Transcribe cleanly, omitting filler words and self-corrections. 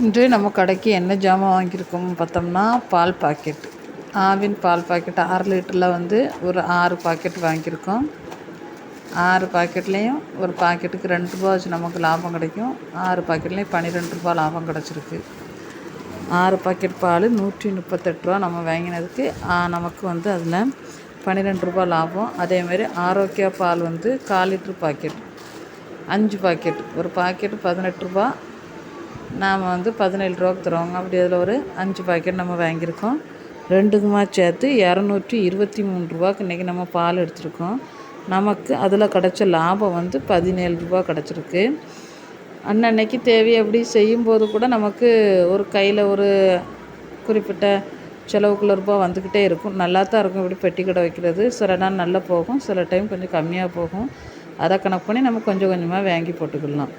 இன்று நம்ம கடைக்கு என்ன ஜாமான் வாங்கியிருக்கோம் பார்த்தோம்னா, பால் பாக்கெட். ஆவின் பால் பாக்கெட் 6 லிட்டரில் ஒரு 6 பாக்கெட் வாங்கியிருக்கோம். 6 பாக்கெட்லேயும் ஒரு பாக்கெட்டுக்கு ரூ. 2 வச்சு நமக்கு லாபம் கிடைக்கும். 6 பாக்கெட்லேயும் ரூ. 12 லாபம் கிடச்சிருக்கு. 6 பாக்கெட் பால் ரூ. 138 நம்ம வாங்கினதுக்கு நமக்கு அதில் ரூ. 12 லாபம். அதேமாரி ஆரோக்கியா பால் 1/4 லிட்டர் பாக்கெட் 5 பாக்கெட், ஒரு பாக்கெட்டு ரூ. 18, நாம் 17 தருவாங்க. அப்படி அதில் ஒரு 5 பாக்கெட் நம்ம வாங்கியிருக்கோம். ரெண்டுக்குமா சேர்த்து ரூ. 223 இன்றைக்கி நம்ம பால் எடுத்துருக்கோம். நமக்கு அதில் கிடச்ச லாபம் ரூ. 17 கிடச்சிருக்கு. அன்னன்னைக்கு தேவையை அப்படி செய்யும்போது கூட நமக்கு ஒரு கையில் ஒரு குறிப்பிட்ட செலவுக்குள்ள ரூபாய் வந்துக்கிட்டே இருக்கும். நல்லா தான் இருக்கும் இப்படி பெட்டி கடை வைக்கிறது. சில நாள் நல்லா போகும், சில டைம் கொஞ்சம் கம்மியாக போகும். அதை கணக்கு பண்ணி நம்ம கொஞ்சம் கொஞ்சமாக வாங்கி போட்டுக்கலாம்.